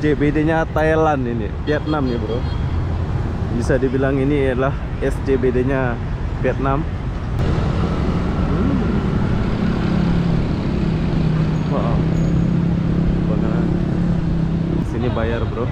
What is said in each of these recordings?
SCBD-nya Thailand ini, Vietnam nih bro. Bisa dibilang ini adalah SCBD-nya Vietnam. Wow. Bagaimana? Sini bayar bro.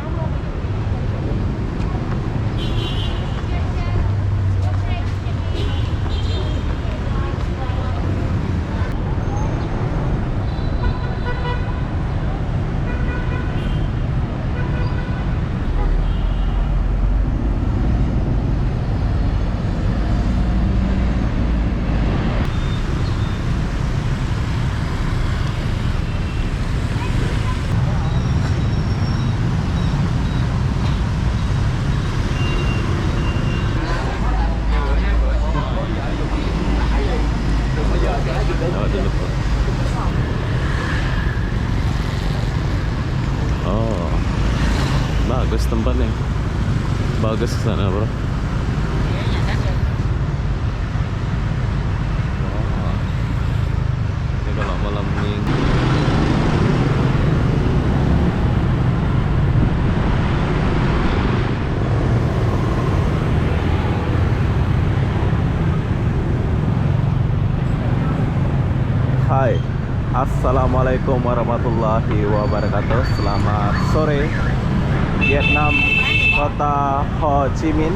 Oh, bagus tempatnya. Bagus ke sana, bro. Wah. Ini kalau malam minggu. Hai, assalamualaikum warahmatullahi wabarakatuh. Selamat sore, Vietnam, kota Ho Chi Minh.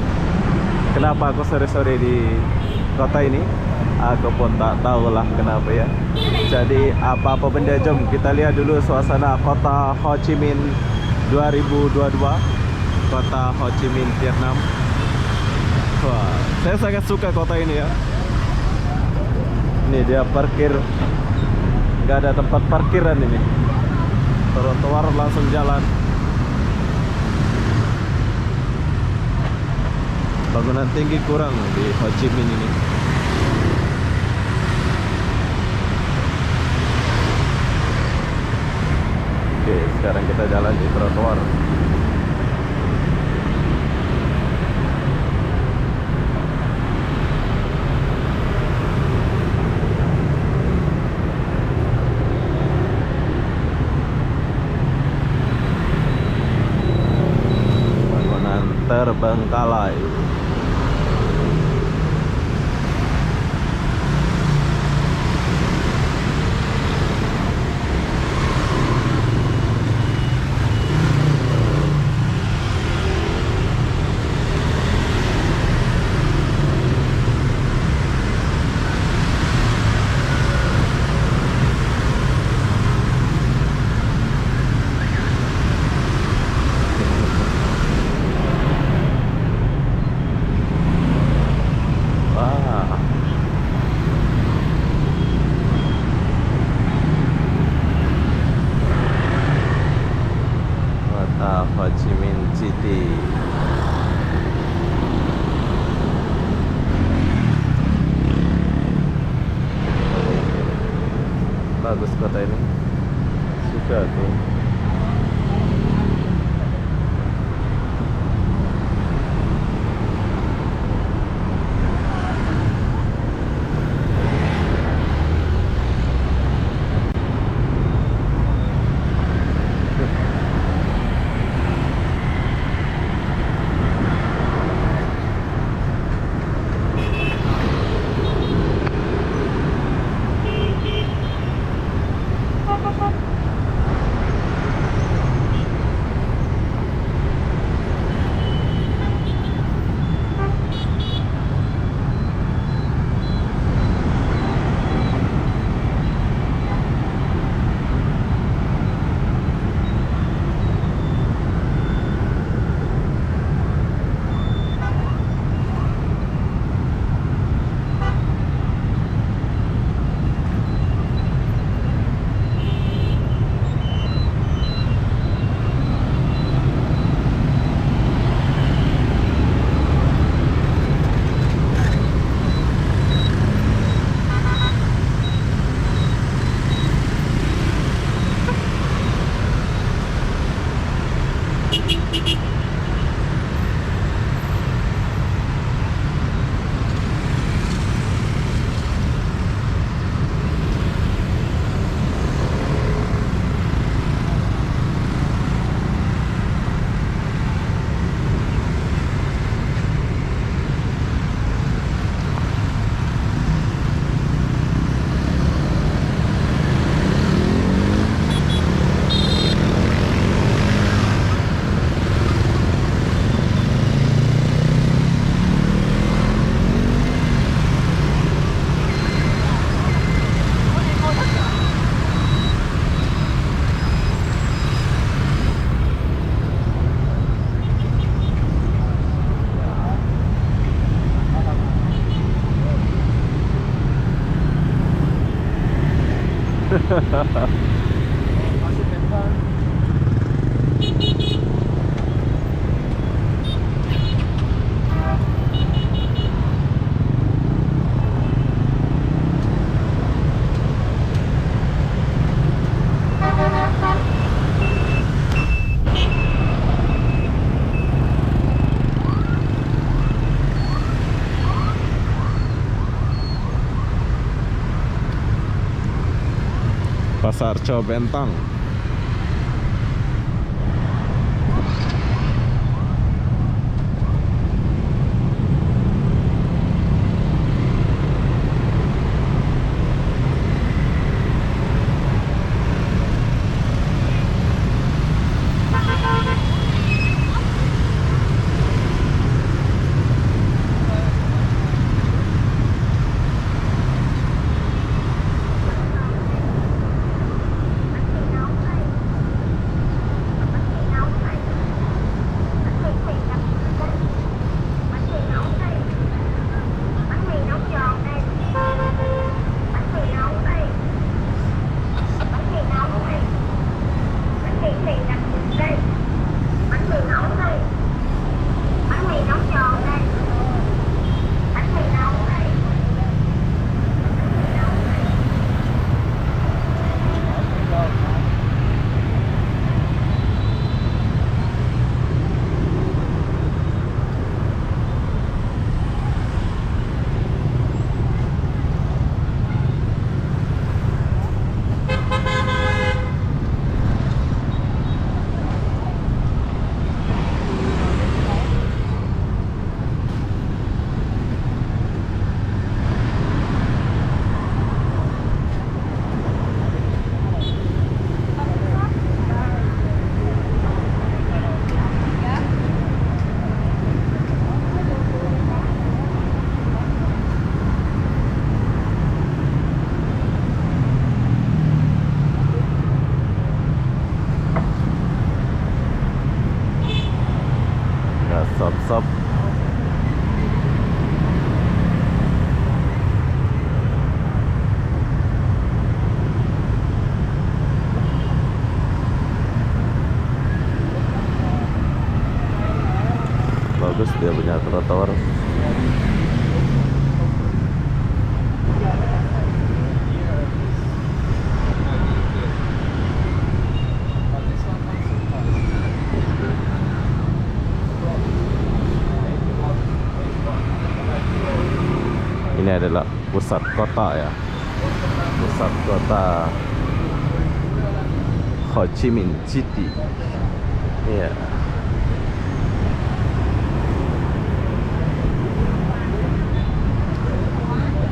Kenapa aku sore-sore di kota ini? Aku pun tak tahulah kenapa ya. Jadi apa-apa benda, jom kita lihat dulu suasana kota Ho Chi Minh 2022, kota Ho Chi Minh, Vietnam. Wah, saya sangat suka kota ini ya. Ini dia parkir. Nggak ada tempat parkiran ini. Trotoar langsung jalan. Bangunan tinggi kurang di Ho Chi Minh ini. Oke, sekarang kita jalan di trotoar. Terbengkalai. Ho Chi Minh City. Bagus kota ini. Suka tuh. Pasar Cibentang. Sop-sop. Bagus dia punya trotoar. Ini adalah pusat kota ya, pusat kota Ho Chi Minh City. Iya.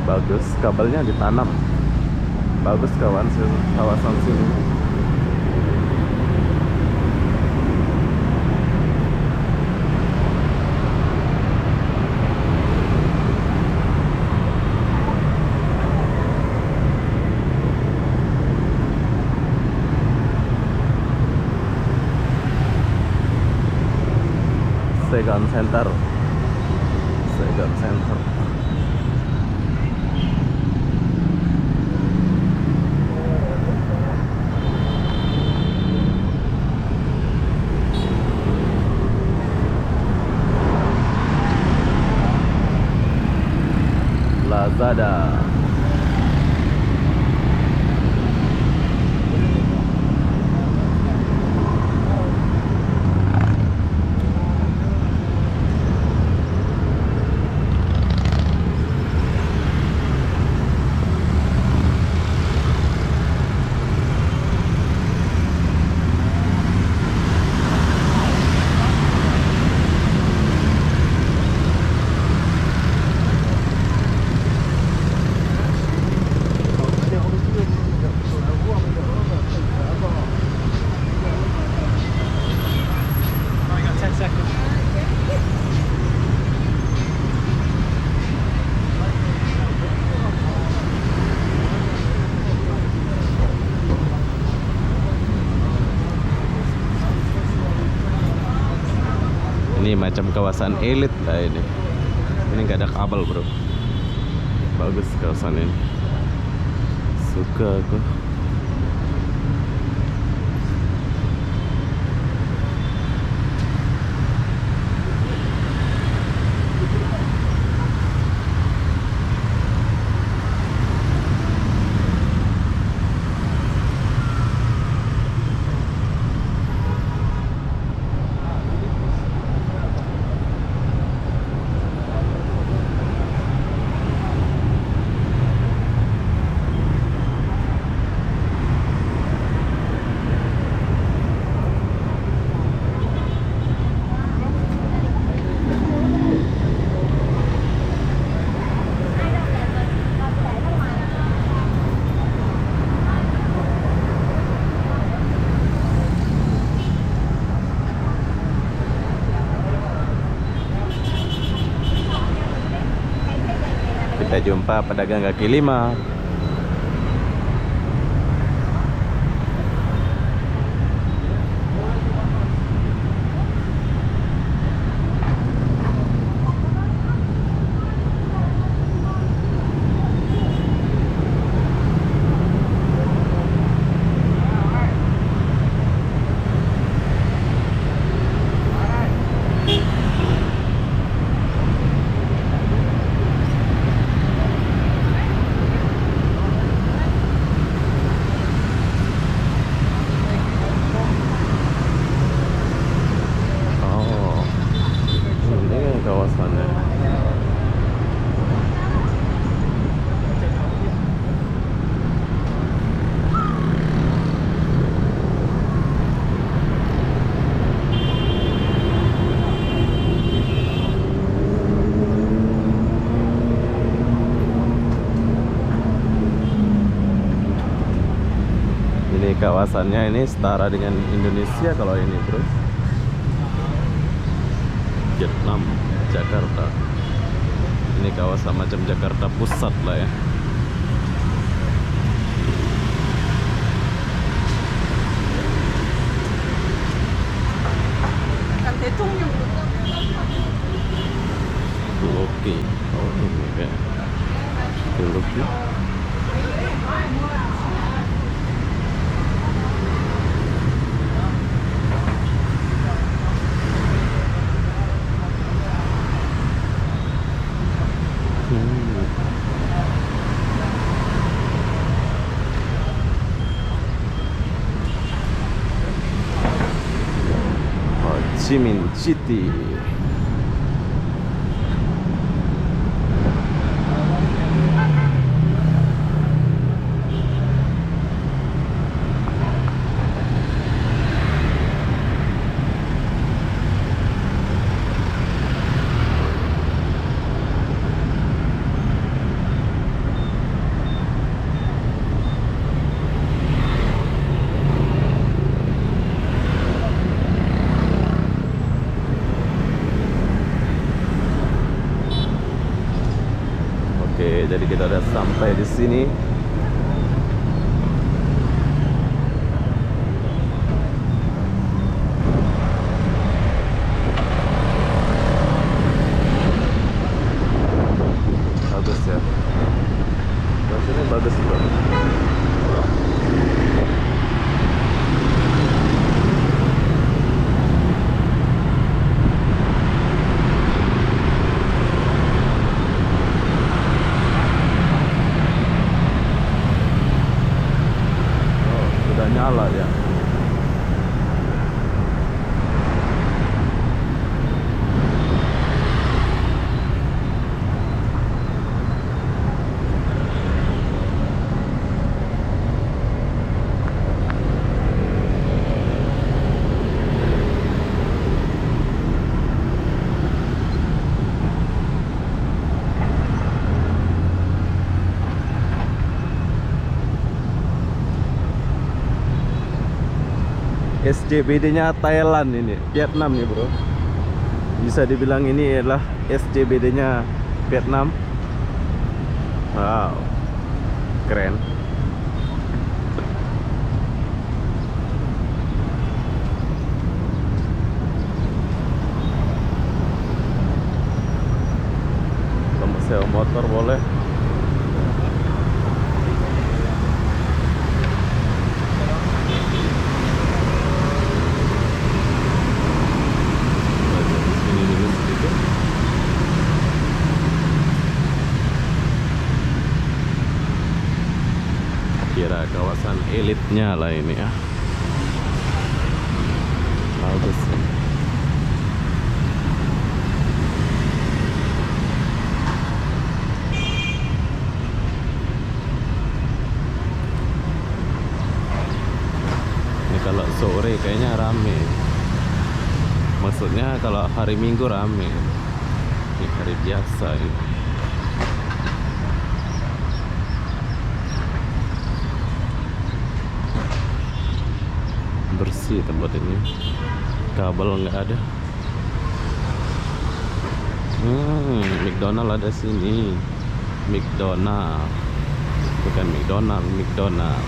Bagus, kabelnya ditanam. Bagus kawasan sini. Second Center. Lazada. Ini macam kawasan elit lah ini. Ini nggak ada kabel bro. Bagus kawasan ini. Suka aku. Kita jumpa pedagang kaki lima. Kawasannya ini setara dengan Indonesia kalau ini bro. Vietnam, Jakarta. Ini kawasan macam Jakarta Pusat lah ya. Loki. Oh ini kayak Loki. Ho Chi Minh City. Oke, jadi kita udah sampai di sini. Bagus ya. Di sini bagus banget. Nyala ya. SCBD-nya Thailand ini, Vietnam nih bro. Bisa dibilang ini adalah SCBD-nya Vietnam. Wow, keren. Kamu sewa motor boleh. Kira kawasan elitnya lah ini ya. Bagus. Ini kalau sore kayaknya rame. Maksudnya kalau hari Minggu rame. Ini hari biasa ini. Bersih tempat ini, kabel nggak ada. McDonald ada sini. McDonald. Bukan McDonald, McDonald.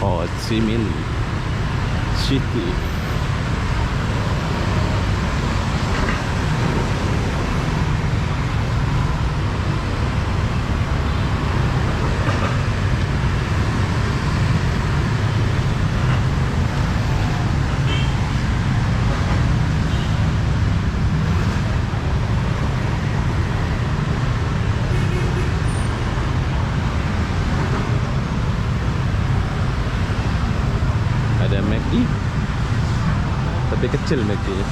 Ho Chi Minh City. Ada McD, tapi kecil McD-nya.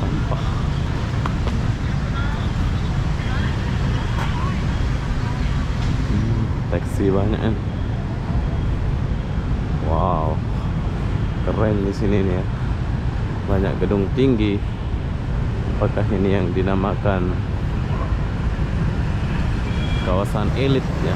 Sampah. Taksi banyak kan. Wow, keren di sini nih ya. Banyak gedung tinggi. Apakah ini yang dinamakan kawasan elit ya?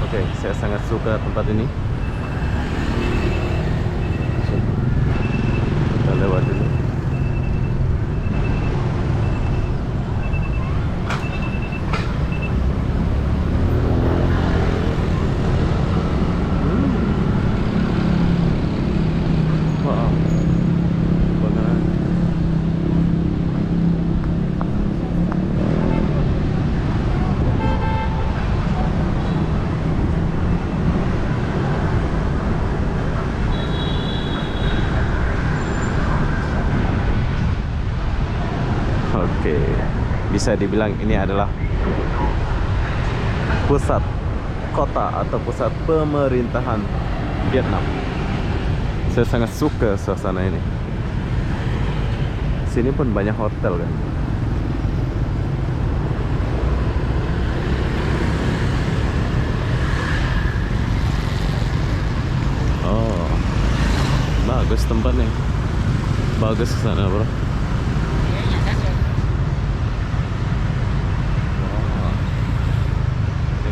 Oke, saya sangat suka tempat ini. Kita lewat dulu. Oke, bisa dibilang ini adalah pusat kota atau pusat pemerintahan Vietnam. Saya sangat suka suasana ini. Sini pun banyak hotel kan. Oh, bagus tempatnya. Bagus kesana bro.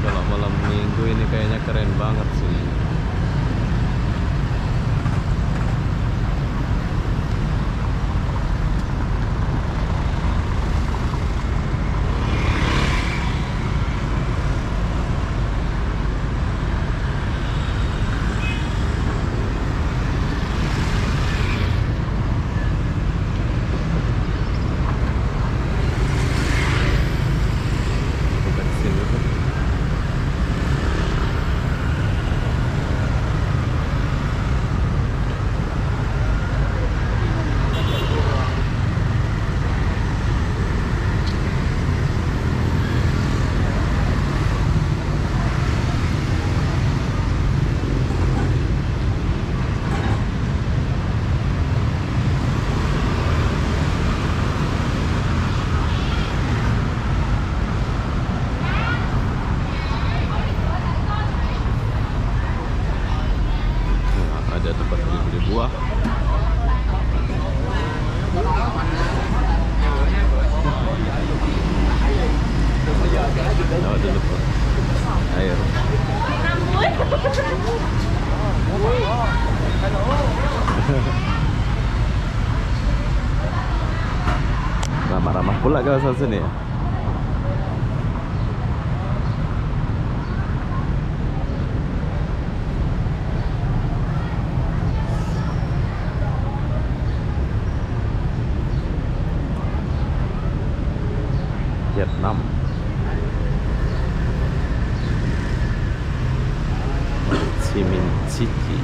Kalau malam minggu ini kayaknya keren banget sih. Ada tempat beli buah. Lewat dulu bro. Air. Ramah-ramah pula kawasan sini ya. Vietnam. Ho Chi Minh City.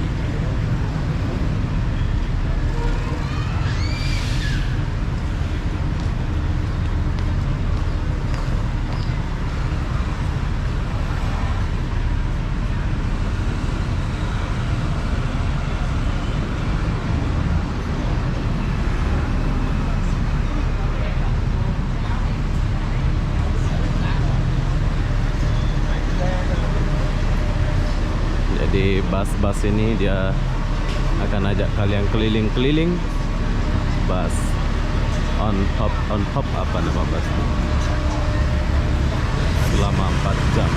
Jadi bus-bus ini dia akan ajak kalian keliling-keliling. Bus on hop apa nama bus? Selama 4 jam.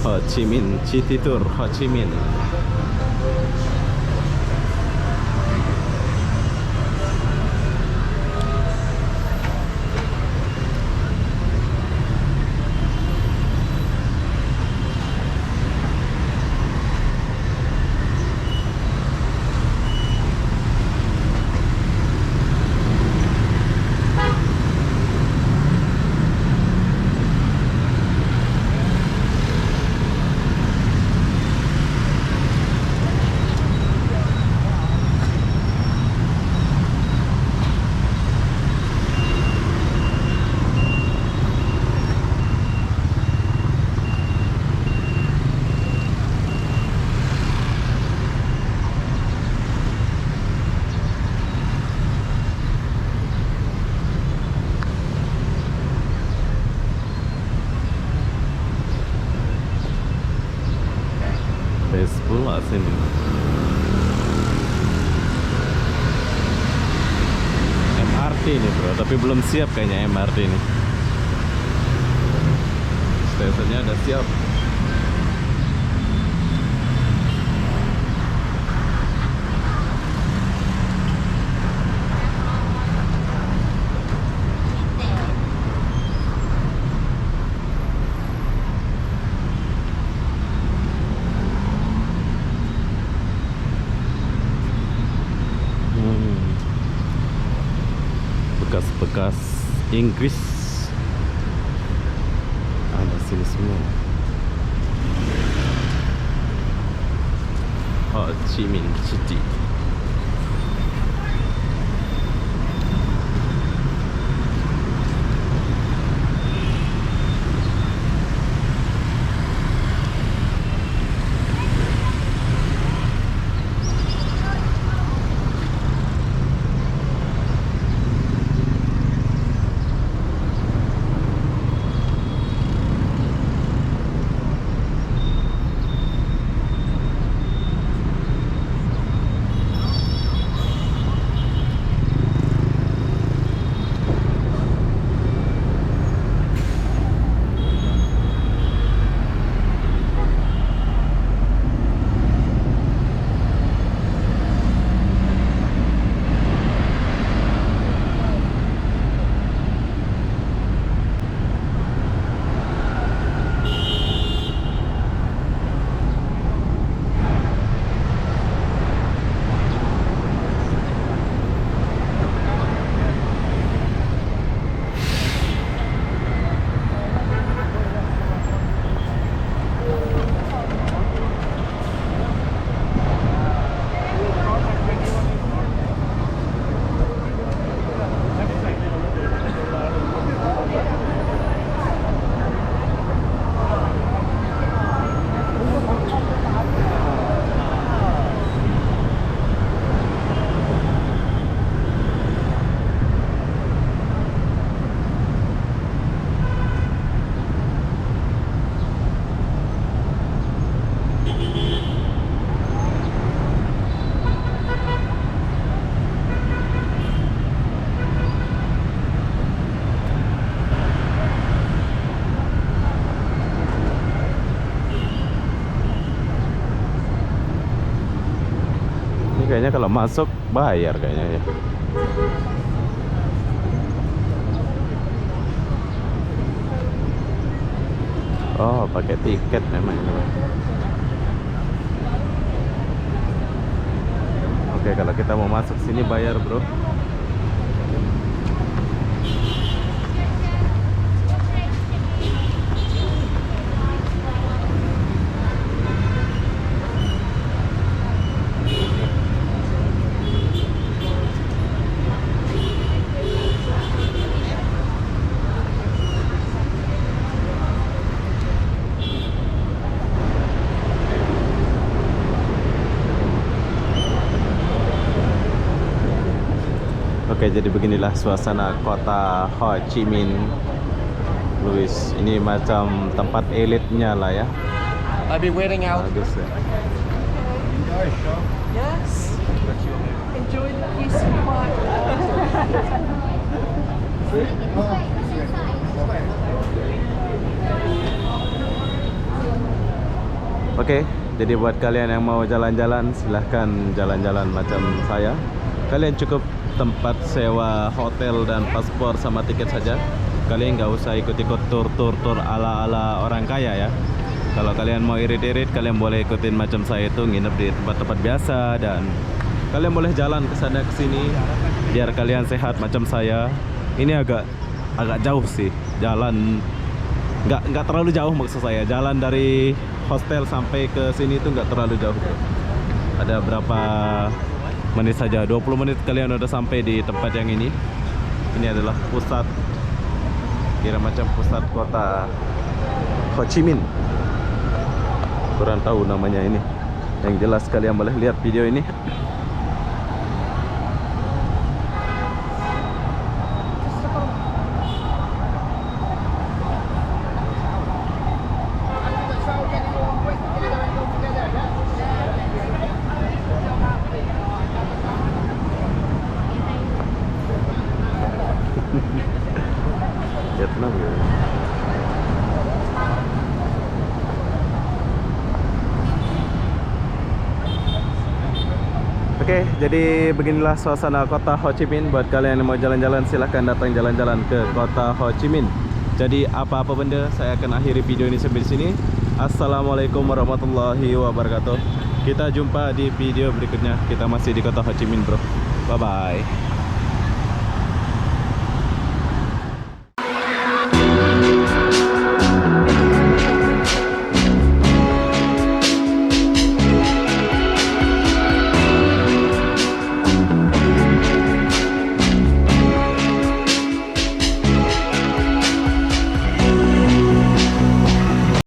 Ho Chi Minh City Tour Ho Chi Minh. Pula sini. MRT ini bro, tapi belum siap kayaknya MRT ini. Stasiunnya udah siap. Bekas-bekas Inggris ada sini semua. Ho Chi Minh City. Kayaknya kalau masuk bayar kayaknya ya. Oh, pakai tiket memang ini. Oke, kalau kita mau masuk sini bayar, bro. Oke, jadi beginilah suasana kota Ho Chi Minh. Louis, ini macam tempat elitnya lah ya. I'll be waiting out. Bagus ya. Yes. Enjoy the peace and quiet. Oke, jadi buat kalian yang mau jalan-jalan, silahkan jalan-jalan macam saya. Kalian cukup tempat sewa hotel dan paspor sama tiket saja. Kalian nggak usah ikut-ikut tur ala-ala orang kaya ya. Kalau kalian mau irit-irit, kalian boleh ikutin macam saya itu, nginep di tempat-tempat biasa, dan kalian boleh jalan ke sana ke sini biar kalian sehat macam saya. Ini agak jauh sih jalan, nggak terlalu jauh maksud saya. Jalan dari hostel sampai ke sini itu nggak terlalu jauh. Ada berapa menit saja, 20 menit kalian udah sampai di tempat yang ini. Ini adalah pusat, kira macam pusat kota Ho Chi Minh. Kurang tahu namanya ini. Yang jelas kalian boleh lihat video ini. Vietnam ya. Oke, jadi beginilah suasana kota Ho Chi Minh. Buat kalian yang mau jalan-jalan, silahkan datang jalan-jalan ke kota Ho Chi Minh. Jadi apa-apa benda, saya akan akhiri video ini sampai di sini. Assalamualaikum warahmatullahi wabarakatuh. Kita jumpa di video berikutnya. Kita masih di kota Ho Chi Minh, bro. Bye-bye.